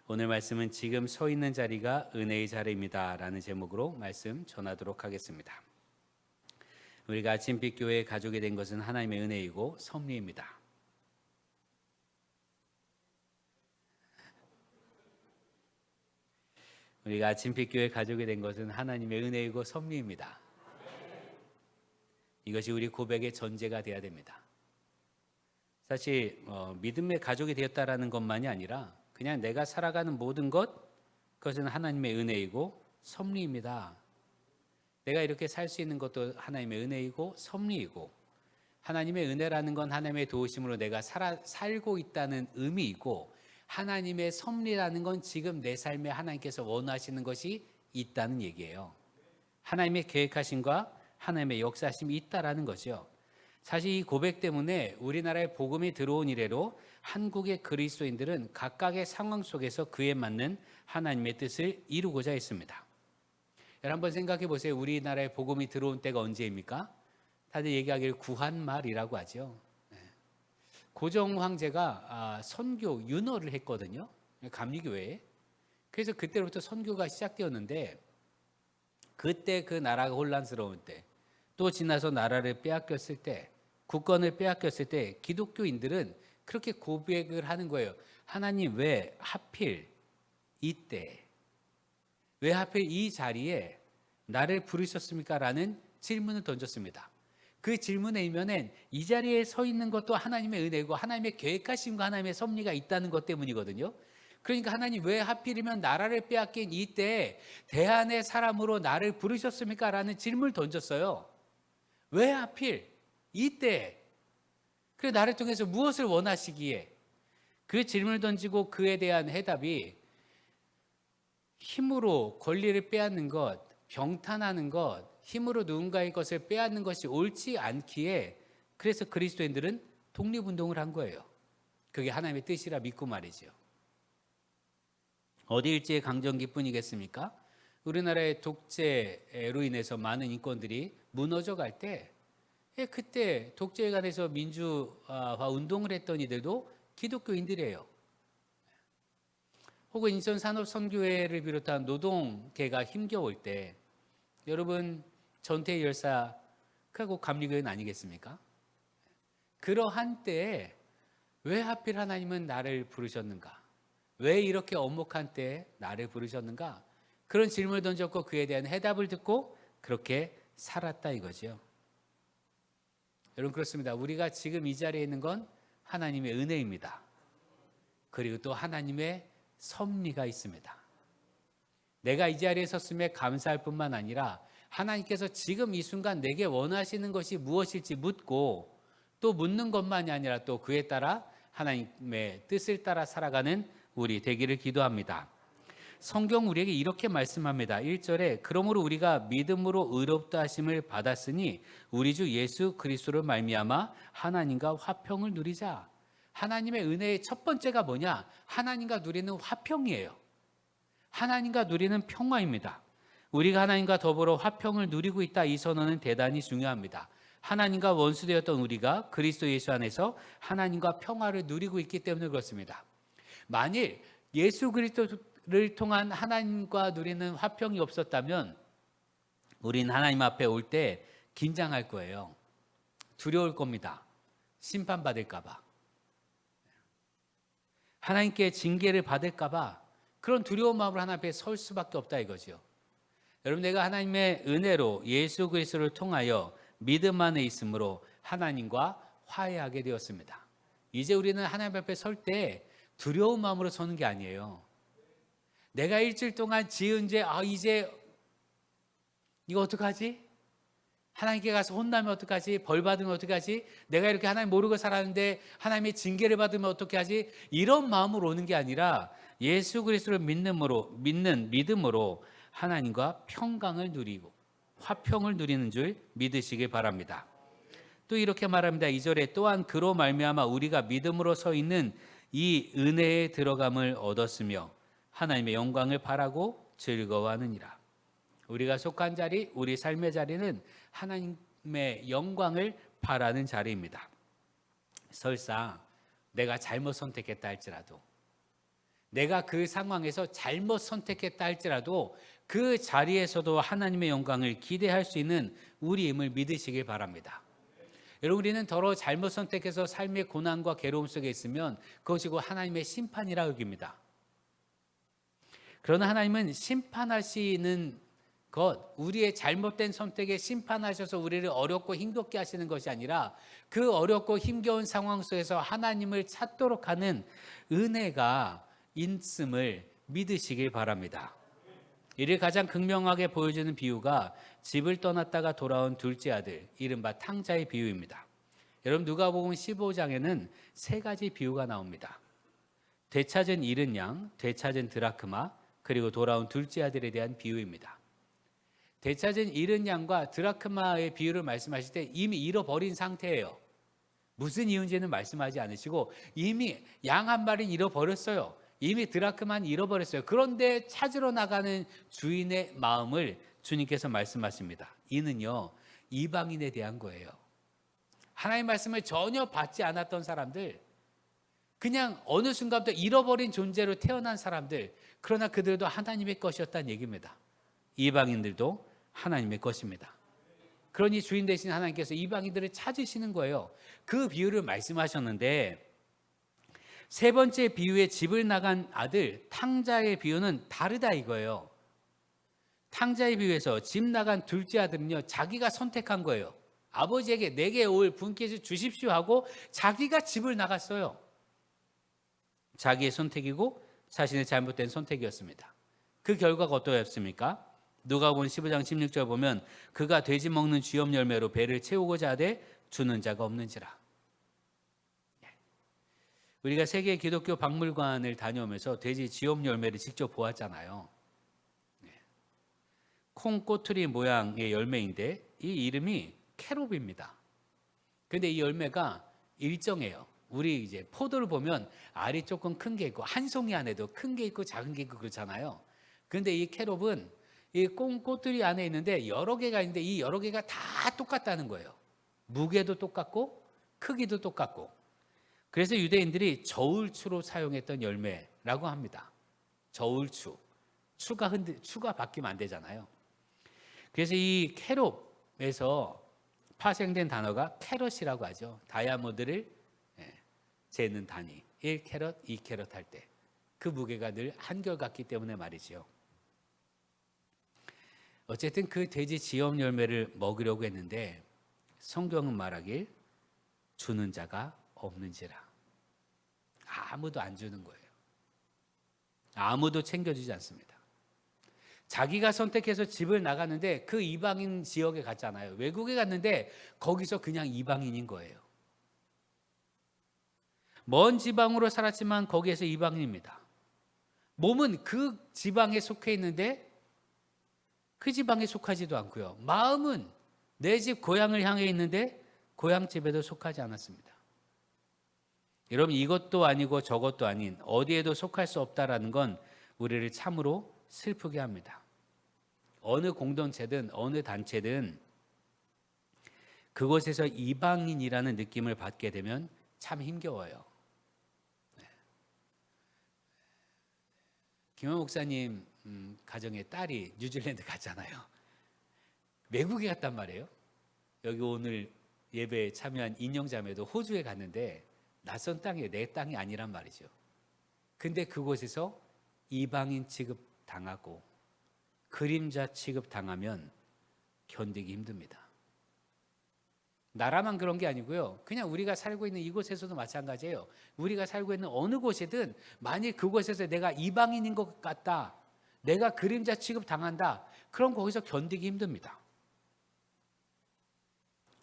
오늘 말씀은 지금 서 있는 자리가 은혜의 자리입니다 라는 제목으로 말씀 전하도록 하겠습니다. 우리가 아침빛 교회 가족이 된 것은 하나님의 은혜이고 섭리입니다. 우리가 아침빛 교회 가족이 된 것은 하나님의 은혜이고 섭리입니다. 이것이 우리 고백의 전제가 되어야 됩니다. 사실 믿음의 가족이 되었다라는 것만이 아니라 그냥 내가 살아가는 모든 그것은 하나님의 은혜이고 섭리입니다. 내가 이렇게 살 수 있는 것도 하나님의 은혜이고 섭리이고, 하나님의 은혜라는 건 하나님의 도우심으로 내가 살고 있다는 의미이고, 하나님의 섭리라는 건 지금 내 삶에 하나님께서 원하시는 것이 있다는 얘기예요. 하나님의 계획하심과 하나님의 역사하심이 있다라는 거죠. 사실 이 고백 때문에 우리나라에 복음이 들어온 이래로 한국의 그리스도인들은 각각의 상황 속에서 그에 맞는 하나님의 뜻을 이루고자 했습니다. 여러분 한번 생각해 보세요. 우리나라에 복음이 들어온 때가 언제입니까? 다들 얘기하기를 구한말이라고 하죠. 고종 황제가 선교 윤허를 했거든요. 감리교회에. 그래서 그때부터 선교가 시작되었는데, 그때 그 나라가 혼란스러울 때, 또 지나서 나라를 빼앗겼을 때, 국권을 빼앗겼을 때 기독교인들은 그렇게 고백을 하는 거예요. 하나님 왜 하필 이때, 왜 하필 이 자리에 나를 부르셨습니까? 라는 질문을 던졌습니다. 그 질문의 이면엔 이 자리에 서 있는 것도 하나님의 은혜고 하나님의 계획하심과 하나님의 섭리가 있다는 것 때문이거든요. 그러니까 하나님 왜 하필이면 나라를 빼앗긴 이때 대한의 사람으로 나를 부르셨습니까? 라는 질문을 던졌어요. 왜 하필 이때? 그래 나를 통해서 무엇을 원하시기에? 그 질문을 던지고 그에 대한 해답이 힘으로 권리를 빼앗는 것, 병탄하는 것, 힘으로 누군가의 것을 빼앗는 것이 옳지 않기에, 그래서 그리스도인들은 독립운동을 한 거예요. 그게 하나님의 뜻이라 믿고 말이죠. 어디 일제의 강점기뿐이겠습니까? 우리나라의 독재로 인해서 많은 인권들이 무너져 갈 때, 그때 독재에 관해서 민주화 운동을 했던 이들도 기독교인들이에요. 혹은 인천 산업선교회를 비롯한 노동계가 힘겨울 때, 여러분 전태일 열사하고 감리교회는 아니겠습니까? 그러한 때에 왜 하필 하나님은 나를 부르셨는가? 왜 이렇게 엄혹한 때에 나를 부르셨는가? 그런 질문을 던졌고 그에 대한 해답을 듣고 그렇게 살았다 이거죠. 여러분 그렇습니다. 우리가 지금 이 자리에 있는 건 하나님의 은혜입니다. 그리고 또 하나님의 섭리가 있습니다. 내가 이 자리에 섰음에 감사할 뿐만 아니라 하나님께서 지금 이 순간 내게 원하시는 것이 무엇일지 묻고, 또 묻는 것만이 아니라 또 그에 따라 하나님의 뜻을 따라 살아가는 우리 되기를 기도합니다. 성경 우리에게 이렇게 말씀합니다. 1절에 그러므로 우리가 믿음으로 의롭다 하심을 받았으니 우리 주 예수 그리스도를 말미암아 하나님과 화평을 누리자. 하나님의 은혜의 첫 번째가 뭐냐? 하나님과 누리는 화평이에요. 하나님과 누리는 평화입니다. 우리가 하나님과 더불어 화평을 누리고 있다, 이 선언은 대단히 중요합니다. 하나님과 원수되었던 우리가 그리스도 예수 안에서 하나님과 평화를 누리고 있기 때문에 그렇습니다. 만일 예수 그리스도를 통한 하나님과 누리는 화평이 없었다면 우린 하나님 앞에 올 때 긴장할 거예요. 두려울 겁니다. 심판받을까 봐. 하나님께 징계를 받을까 봐 그런 두려운 마음으로 하나님 앞에 설 수밖에 없다 이거죠. 여러분 내가 하나님의 은혜로 예수 그리스도를 통하여 믿음 안에 있으므로 하나님과 화해하게 되었습니다. 이제 우리는 하나님 앞에 설 때 두려운 마음으로 서는 게 아니에요. 내가 일주일 동안 지은 죄, 이제 이거 어떡하지? 하나님께 가서 혼나면 어떡하지? 벌 받으면 어떡하지? 내가 이렇게 하나님 모르고 살았는데 하나님의 징계를 받으면 어떻게 하지? 이런 마음으로 오는 게 아니라 예수 그리스도를 믿는 믿음으로 하나님과 평강을 누리고 화평을 누리는 줄 믿으시길 바랍니다. 또 이렇게 말합니다. 2절에 또한 그로 말미암아 우리가 믿음으로 서 있는 이 은혜에 들어감을 얻었으며 하나님의 영광을 바라고 즐거워하느니라. 우리가 속한 자리, 우리 삶의 자리는 하나님의 영광을 바라는 자리입니다. 설사 내가 잘못 선택했다 할지라도, 내가 그 상황에서 잘못 선택했다 할지라도 그 자리에서도 하나님의 영광을 기대할 수 있는 우리임을 믿으시길 바랍니다. 여러분, 우리는 더러 잘못 선택해서 삶의 고난과 괴로움 속에 있으면 그것이 곧 하나님의 심판이라 여깁니다. 그러나 하나님은 심판하시는 것, 우리의 잘못된 선택에 심판하셔서 우리를 어렵고 힘겹게 하시는 것이 아니라 그 어렵고 힘겨운 상황 속에서 하나님을 찾도록 하는 은혜가 있음을 믿으시길 바랍니다. 이를 가장 극명하게 보여주는 비유가 집을 떠났다가 돌아온 둘째 아들, 이른바 탕자의 비유입니다. 여러분, 누가복음 15장에는 세 가지 비유가 나옵니다. 되찾은 잃은 양, 되찾은 드라크마, 그리고 돌아온 둘째 아들에 대한 비유입니다. 되찾은 잃은 양과 드라크마의 비유를 말씀하실 때 이미 잃어버린 상태예요. 무슨 이유인지는 말씀하지 않으시고 이미 양 한 마리는 잃어버렸어요. 이미 드라크마는 잃어버렸어요. 그런데 찾으러 나가는 주인의 마음을 주님께서 말씀하십니다. 이는요, 이방인에 대한 거예요. 하나님의 말씀을 전혀 받지 않았던 사람들, 그냥 어느 순간부터 잃어버린 존재로 태어난 사람들, 그러나 그들도 하나님의 것이었다는 얘기입니다. 이방인들도 하나님의 것입니다. 그러니 주인 되신 하나님께서 이방인들을 찾으시는 거예요. 그 비유를 말씀하셨는데, 세 번째 비유의 집을 나간 아들 탕자의 비유는 다르다 이거예요. 탕자의 비유에서 집 나간 둘째 아들은요, 자기가 선택한 거예요. 아버지에게 내게 올 분께서 주십시오 하고 자기가 집을 나갔어요. 자기의 선택이고 자신의 잘못된 선택이었습니다. 그 결과가 어떠했습니까? 누가복음 15장 16절 보면 그가 돼지 먹는 쥐염 열매로 배를 채우고자 하되 주는 자가 없는지라. 우리가 세계 기독교 박물관을 다녀오면서 돼지 쥐염 열매를 직접 보았잖아요. 콩 꼬투리 모양의 열매인데 이 이름이 캐롭입니다. 그런데 이 열매가 일정해요. 우리 이제 포도를 보면 알이 조금 큰 게 있고 한 송이 안에도 큰 게 있고 작은 게 있고 그렇잖아요. 그런데 이 캐롭은 이 콩 꼬투리 안에 있는데 여러 개가 있는데 이 여러 개가 다 똑같다는 거예요. 무게도 똑같고 크기도 똑같고. 그래서 유대인들이 저울추로 사용했던 열매라고 합니다. 저울추. 추가 바뀌면 안 되잖아요. 그래서 이 캐롭에서 파생된 단어가 캐럿이라고 하죠. 다이아몬드를 재는 단위. 1캐럿, 2캐럿 할 때 그 무게가 늘 한결같기 때문에 말이죠. 어쨌든 그 돼지 지엄 열매를 먹으려고 했는데 성경은 말하길 주는 자가 없는지라. 아무도 안 주는 거예요. 아무도 챙겨주지 않습니다. 자기가 선택해서 집을 나갔는데 그 이방인 지역에 갔잖아요. 외국에 갔는데 거기서 그냥 이방인인 거예요. 먼 지방으로 살았지만 거기에서 이방인입니다. 몸은 그 지방에 속해 있는데 그 지방에 속하지도 않고요. 마음은 내 집 고향을 향해 있는데 고향 집에도 속하지 않았습니다. 여러분, 이것도 아니고 저것도 아닌 어디에도 속할 수 없다라는 건 우리를 참으로 슬프게 합니다. 어느 공동체든 어느 단체든 그곳에서 이방인이라는 느낌을 받게 되면 참 힘겨워요. 김원 목사님 가정에 딸이 뉴질랜드 갔잖아요. 외국에 갔단 말이에요. 여기 오늘 예배에 참여한 인형자매도 호주에 갔는데 낯선 땅이에요. 내 땅이 아니란 말이죠. 근데 그곳에서 이방인 취급 당하고 그림자 취급 당하면 견디기 힘듭니다. 나라만 그런 게 아니고요. 그냥 우리가 살고 있는 이곳에서도 마찬가지예요. 우리가 살고 있는 어느 곳이든 만일 그곳에서 내가 이방인인 것 같다, 내가 그림자 취급 당한다, 그럼 거기서 견디기 힘듭니다.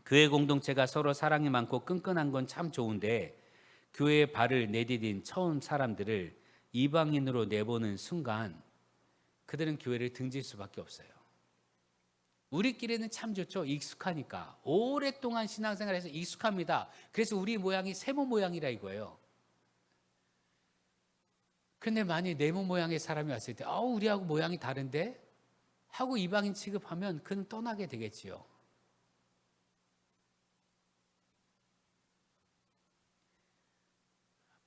교회 공동체가 서로 사랑이 많고 끈끈한 건 참 좋은데 교회에 발을 내디딘 처음 사람들을 이방인으로 내보는 순간 그들은 교회를 등질 수밖에 없어요. 우리끼리는 참 좋죠. 익숙하니까. 오랫동안 신앙생활해서 익숙합니다. 그래서 우리 모양이 세모 모양이라 이거예요. 근데 만약 네모 모양의 사람이 왔을 때 우리하고 모양이 다른데? 하고 이방인 취급하면 그는 떠나게 되겠지요.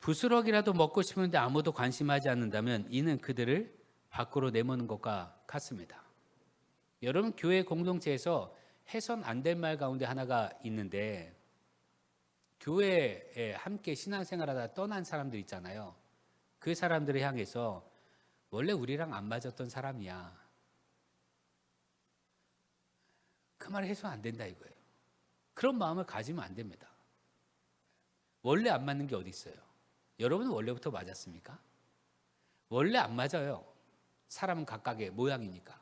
부스럭이라도 먹고 싶은데 아무도 관심하지 않는다면 이는 그들을 밖으로 내모는 것과 같습니다. 여러분, 교회 공동체에서 해선 안 될 말 가운데 하나가 있는데, 교회에 함께 신앙생활하다 떠난 사람들 있잖아요. 그 사람들을 향해서 원래 우리랑 안 맞았던 사람이야, 그 말을 해서 안 된다 이거예요. 그런 마음을 가지면 안 됩니다. 원래 안 맞는 게 어디 있어요? 여러분은 원래부터 맞았습니까? 원래 안 맞아요. 사람은 각각의 모양이니까.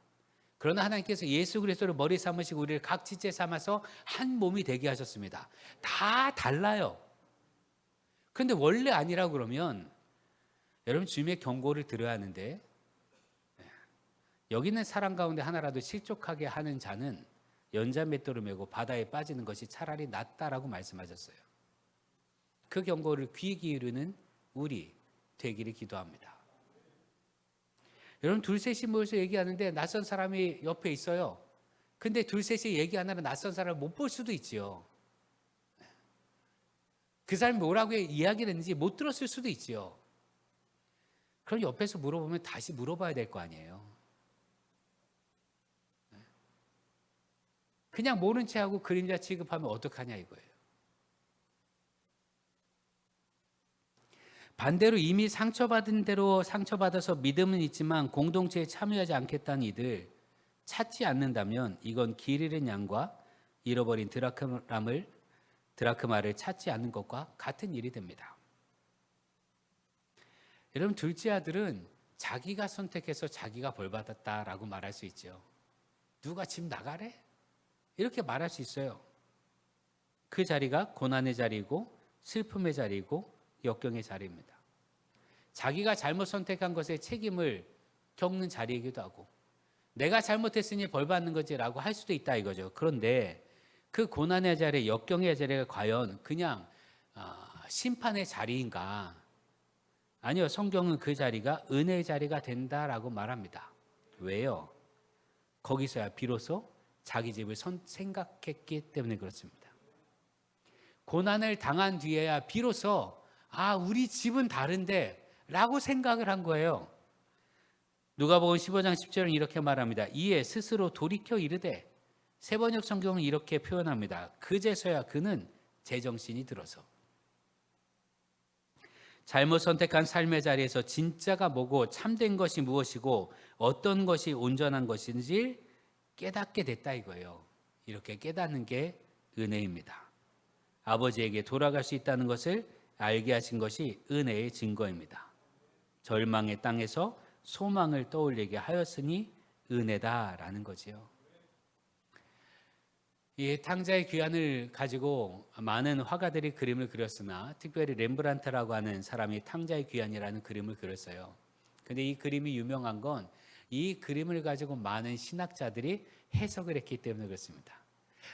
그러나 하나님께서 예수 그리스도를 머리 삼으시고 우리를 각 지체 삼아서 한 몸이 되게 하셨습니다. 다 달라요. 그런데 원래 아니라고 그러면 여러분, 주님의 경고를 들어야 하는데, 여기 있는 사람 가운데 하나라도 실족하게 하는 자는 연자맷돌을 메고 바다에 빠지는 것이 차라리 낫다라고 말씀하셨어요. 그 경고를 귀 기울이는 우리 되기를 기도합니다. 여러분, 둘셋이 모여서 얘기하는데 낯선 사람이 옆에 있어요. 근데 둘셋이 얘기하느라 낯선 사람을 못 볼 수도 있지요. 그 사람이 뭐라고 이야기를 했는지 못 들었을 수도 있지요. 그럼 옆에서 물어보면 다시 물어봐야 될 거 아니에요. 그냥 모른 채 하고 그림자 취급하면 어떡하냐 이거예요. 반대로 이미 상처받은 대로 상처받아서 믿음은 있지만 공동체에 참여하지 않겠다는 이들 찾지 않는다면 이건 길 잃은 양과 잃어버린 드라크마를 찾지 않는 것과 같은 일이 됩니다. 여러분, 둘째 아들은 자기가 선택해서 자기가 벌받았다라고 말할 수 있죠. 누가 집 나가래? 이렇게 말할 수 있어요. 그 자리가 고난의 자리이고 슬픔의 자리이고 역경의 자리입니다. 자기가 잘못 선택한 것에 책임을 겪는 자리이기도 하고, 내가 잘못했으니 벌 받는 거지라고 할 수도 있다 이거죠. 그런데 그 고난의 자리, 역경의 자리가 과연 그냥 심판의 자리인가? 아니요, 성경은 그 자리가 은혜의 자리가 된다라고 말합니다. 왜요? 거기서야 비로소 자기 집을 생각했기 때문에 그렇습니다. 고난을 당한 뒤에야 비로소 우리 집은 다른데 라고 생각을 한 거예요. 누가복음 15장 10절은 이렇게 말합니다. 이에 스스로 돌이켜 이르되, 세번역 성경은 이렇게 표현합니다. 그제서야 그는 제정신이 들어서. 잘못 선택한 삶의 자리에서 진짜가 뭐고 참된 것이 무엇이고 어떤 것이 온전한 것인지 깨닫게 됐다 이거예요. 이렇게 깨닫는 게 은혜입니다. 아버지에게 돌아갈 수 있다는 것을 알게 하신 것이 은혜의 증거입니다. 절망의 땅에서 소망을 떠올리게 하였으니 은혜다라는 거지요. 이 탕자의 귀환을 가지고 많은 화가들이 그림을 그렸으나 특별히 렘브란트라고 하는 사람이 탕자의 귀환이라는 그림을 그렸어요. 근데 이 그림이 유명한 건 이 그림을 가지고 많은 신학자들이 해석을 했기 때문에 그렇습니다.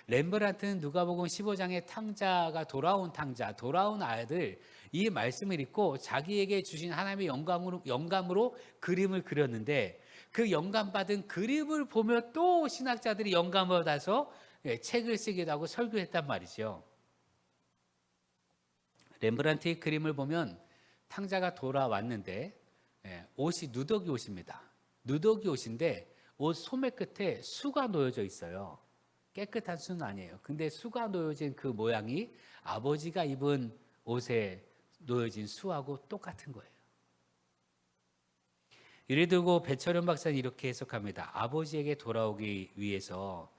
렘브란트는 누가복음 15장의 탕자가 돌아온 탕자, 돌아온 아들, 이 말씀을 읽고 자기에게 주신 하나님의 영감으로 그림을 그렸는데, 그 영감받은 그림을 보며 또 신학자들이 영감을 받아서 책을 쓰기도 하고 설교했단 말이죠. 렘브란트의 그림을 보면 탕자가 돌아왔는데 옷이 누더기 옷입니다. 누더기 옷인데 옷 소매 끝에 수가 놓여져 있어요. 깨끗한 수는 아니에요. 근데 수가 놓여진 그 모양이 아버지가 입은 옷에 놓여진 수하고 똑같은 거예요. 이를 두고 배철현 박사는 이렇게 해석합니다. 아버지에게 돌아오기 위해서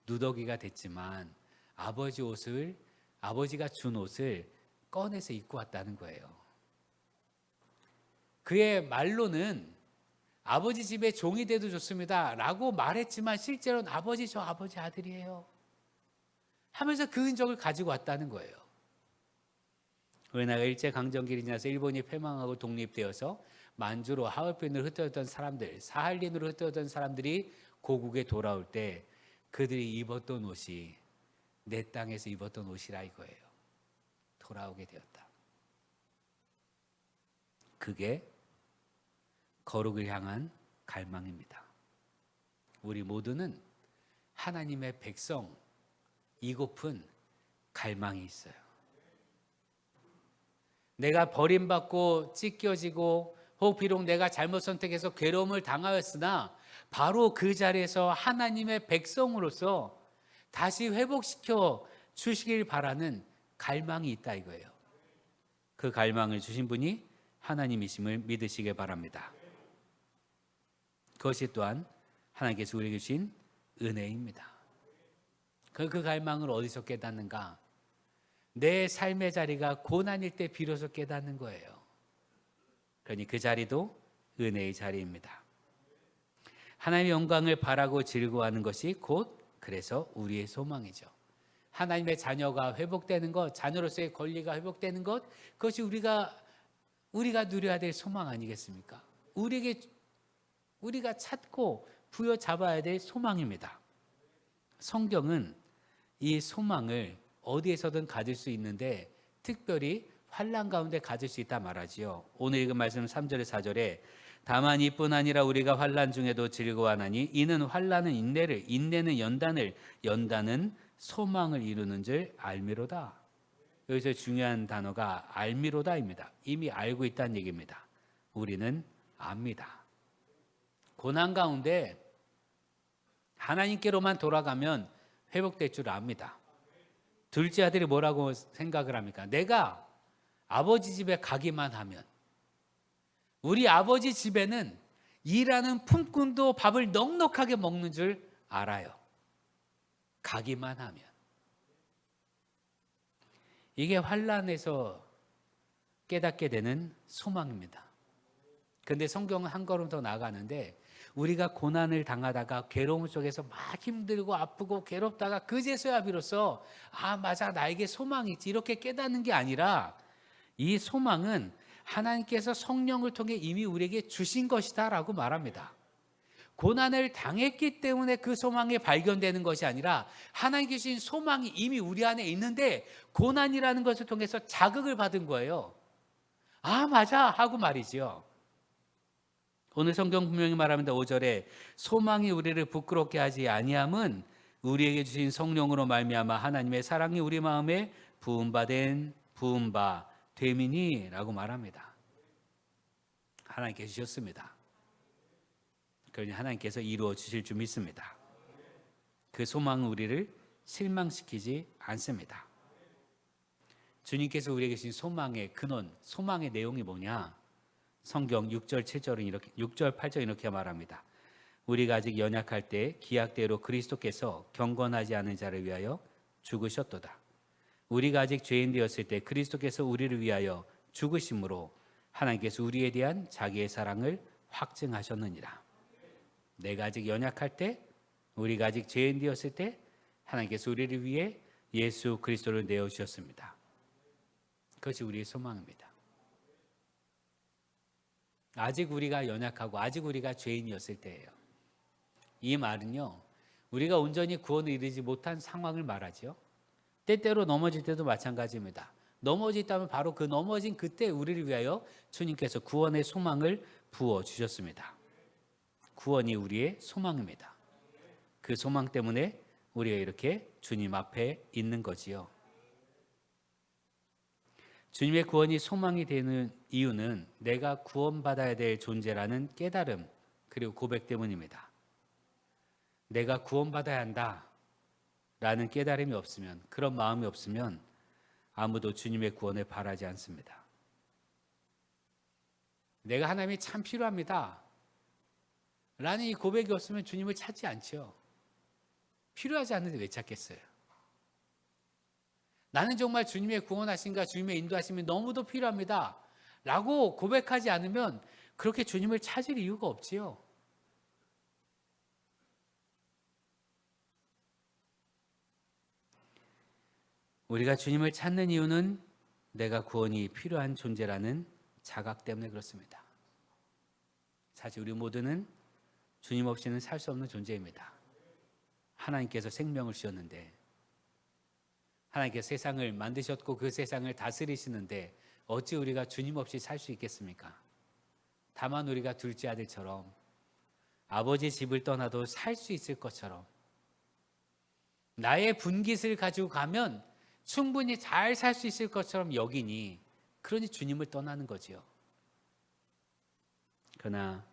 누더기가 됐지만 아버지가 준 옷을 꺼내서 입고 왔다는 거예요. 그의 말로는 아버지 집에 종이 돼도 좋습니다 라고 말했지만 실제로는 저 아버지 아들이에요 하면서 그 흔적을 가지고 왔다는 거예요. 우리나라가 일제강점기를 지나서 일본이 패망하고 독립되어서 만주로 하얼빈으로 흩어졌던 사람들, 사할린으로 흩어졌던 사람들이 고국에 돌아올 때 그들이 입었던 옷이 내 땅에서 입었던 옷이라 이거예요. 돌아오게 되었다. 그게 거룩을 향한 갈망입니다. 우리 모두는 하나님의 백성이고픈 갈망이 있어요. 내가 버림받고 찢겨지고 혹 비록 내가 잘못 선택해서 괴로움을 당하였으나 바로 그 자리에서 하나님의 백성으로서 다시 회복시켜 주시길 바라는 갈망이 있다 이거예요. 그 갈망을 주신 분이 하나님이심을 믿으시길 바랍니다. 그것이 또한 하나님께서 우리에게 주신 은혜입니다. 그 갈망을 어디서 깨닫는가? 내 삶의 자리가 고난일 때 비로소 깨닫는 거예요. 그러니 그 자리도 은혜의 자리입니다. 하나님의 영광을 바라고 즐거워하는 것이 곧 그래서 우리의 소망이죠. 하나님의 자녀가 회복되는 것, 자녀로서의 권리가 회복되는 것, 그것이 우리가 누려야 될 소망 아니겠습니까? 우리가 찾고 부여잡아야 될 소망입니다. 성경은 이 소망을 어디에서든 가질 수 있는데 특별히 환난 가운데 가질 수 있다 말하지요. 오늘 읽은 말씀 3절에 4절에 다만 이뿐 아니라 우리가 환난 중에도 즐거워하나니 이는 환난은 인내를, 인내는 연단을, 연단은 소망을 이루는 줄 알미로다. 여기서 중요한 단어가 알미로다입니다. 이미 알고 있다는 얘기입니다. 우리는 압니다. 고난 가운데 하나님께로만 돌아가면 회복될 줄 압니다. 둘째 아들이 뭐라고 생각을 합니까? 내가 아버지 집에 가기만 하면, 우리 아버지 집에는 일하는 품꾼도 밥을 넉넉하게 먹는 줄 알아요. 가기만 하면. 이게 환난에서 깨닫게 되는 소망입니다. 그런데 성경은 한 걸음 더 나아가는데 우리가 고난을 당하다가 괴로움 속에서 막 힘들고 아프고 괴롭다가 그제서야 비로소 맞아, 나에게 소망이 있지, 이렇게 깨닫는 게 아니라 이 소망은 하나님께서 성령을 통해 이미 우리에게 주신 것이다 라고 말합니다. 고난을 당했기 때문에 그 소망이 발견되는 것이 아니라 하나님께 주신 소망이 이미 우리 안에 있는데 고난이라는 것을 통해서 자극을 받은 거예요. 맞아 하고 말이죠. 오늘 성경 분명히 말합니다. 5절에 소망이 우리를 부끄럽게 하지 아니함은 우리에게 주신 성령으로 말미암아 하나님의 사랑이 우리 마음에 부음바 됨이니 라고 말합니다. 하나님께 주셨습니다. 그러니 하나님께서 이루어 주실 줄 믿습니다. 그 소망은 우리를 실망시키지 않습니다. 주님께서 우리에게 주신 소망의 근원, 소망의 내용이 뭐냐? 성경 6절 7절은 이렇게 6절 8절 이렇게 말합니다. 우리가 아직 연약할 때 기약대로 그리스도께서 경건하지 않은 자를 위하여 죽으셨도다. 우리가 아직 죄인 되었을 때 그리스도께서 우리를 위하여 죽으심으로 하나님께서 우리에 대한 자기의 사랑을 확증하셨느니라. 내가 아직 연약할 때, 우리가 아직 죄인 되었을 때 하나님께서 우리를 위해 예수 그리스도를 내어주셨습니다. 그것이 우리의 소망입니다. 아직 우리가 연약하고 아직 우리가 죄인이었을 때예요. 이 말은요, 우리가 온전히 구원을 이루지 못한 상황을 말하죠. 때때로 넘어질 때도 마찬가지입니다. 넘어졌다면 바로 그 넘어진 그때 우리를 위하여 주님께서 구원의 소망을 부어주셨습니다. 구원이 우리의 소망입니다. 그 소망 때문에 우리가 이렇게 주님 앞에 있는 거지요. 주님의 구원이 소망이 되는 이유는 내가 구원받아야 될 존재라는 깨달음 그리고 고백 때문입니다. 내가 구원받아야 한다라는 깨달음이 없으면, 그런 마음이 없으면 아무도 주님의 구원을 바라지 않습니다. 내가 하나님이 참 필요합니다 라는 이 고백이 없으면 주님을 찾지 않죠. 필요하지 않는데 왜 찾겠어요? 나는 정말 주님의 구원하심과 주님의 인도하심이 너무도 필요합니다 라고 고백하지 않으면 그렇게 주님을 찾을 이유가 없지요. 우리가 주님을 찾는 이유는 내가 구원이 필요한 존재라는 자각 때문에 그렇습니다. 사실 우리 모두는 주님 없이는 살 수 없는 존재입니다. 하나님께서 생명을 주셨는데, 하나님께서 세상을 만드셨고 그 세상을 다스리시는데 어찌 우리가 주님 없이 살 수 있겠습니까? 다만 우리가 둘째 아들처럼 아버지 집을 떠나도 살 수 있을 것처럼, 나의 분깃을 가지고 가면 충분히 잘 살 수 있을 것처럼 여기니 그러니 주님을 떠나는 거지요. 그러나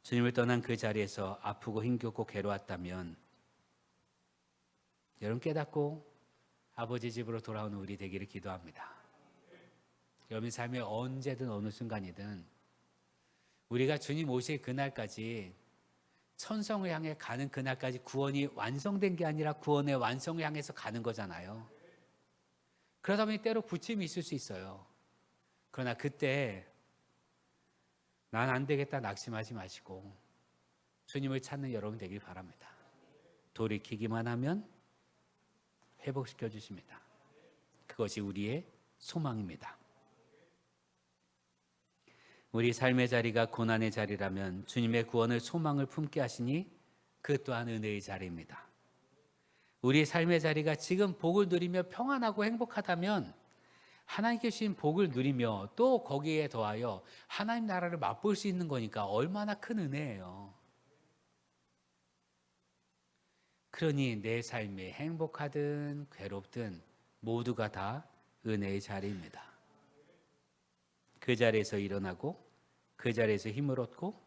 주님을 떠난 그 자리에서 아프고 힘겹고 괴로웠다면 여러분 깨닫고 아버지 집으로 돌아오는 우리 되기를 기도합니다. 여러분 삶의 언제든 어느 순간이든 우리가 주님 오실 그날까지 천성을 향해 가는 그날까지 구원이 완성된 게 아니라 구원의 완성을 향해서 가는 거잖아요. 그러다 보니 때로 부침이 있을 수 있어요. 그러나 그때 난 안 되겠다 낙심하지 마시고 주님을 찾는 여러분 되길 바랍니다. 돌이키기만 하면 회복시켜 주십니다. 그것이 우리의 소망입니다. 우리 삶의 자리가 고난의 자리라면 주님의 구원을 소망을 품게 하시니 그 또한 은혜의 자리입니다. 우리 삶의 자리가 지금 복을 누리며 평안하고 행복하다면 하나님께 주신 복을 누리며 또 거기에 더하여 하나님 나라를 맛볼 수 있는 거니까 얼마나 큰 은혜예요. 그러니 내 삶이 행복하든 괴롭든 모두가 다 은혜의 자리입니다. 그 자리에서 일어나고 그 자리에서 힘을 얻고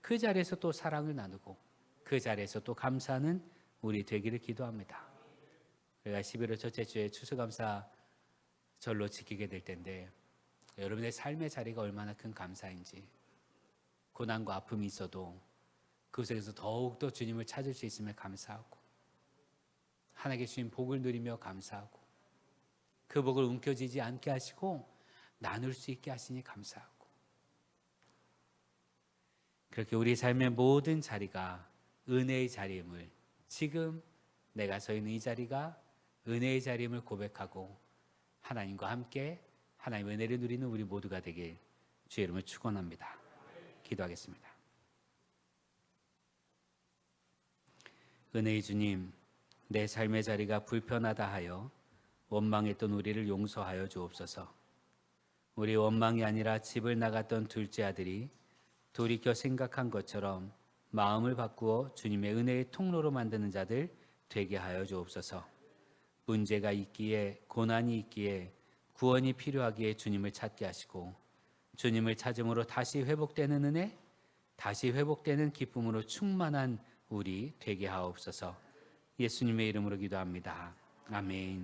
그 자리에서 또 사랑을 나누고 그 자리에서 또 감사하는 우리 되기를 기도합니다. 우리가 11월 첫째 주에 추수감사 절로 지키게 될 텐데 여러분의 삶의 자리가 얼마나 큰 감사인지 고난과 아픔이 있어도 그 속에서 더욱더 주님을 찾을 수 있음에 감사하고 하나님께 주신 복을 누리며 감사하고 그 복을 움켜쥐지 않게 하시고 나눌 수 있게 하시니 감사하고 그렇게 우리 삶의 모든 자리가 은혜의 자리임을 지금 내가 서 있는 이 자리가 은혜의 자리임을 고백하고 하나님과 함께 하나님의 은혜를 누리는 우리 모두가 되길 주의 이름을 축원합니다. 기도하겠습니다. 은혜의 주님, 내 삶의 자리가 불편하다 하여 원망했던 우리를 용서하여 주옵소서. 우리 원망이 아니라 집을 나갔던 둘째 아들이 돌이켜 생각한 것처럼 마음을 바꾸어 주님의 은혜의 통로로 만드는 자들 되게 하여 주옵소서. 문제가 있기에 고난이 있기에 구원이 필요하기에 주님을 찾게 하시고 주님을 찾음으로 다시 회복되는 은혜, 다시 회복되는 기쁨으로 충만한 우리 되게 하옵소서. 예수님의 이름으로 기도합니다. 아멘.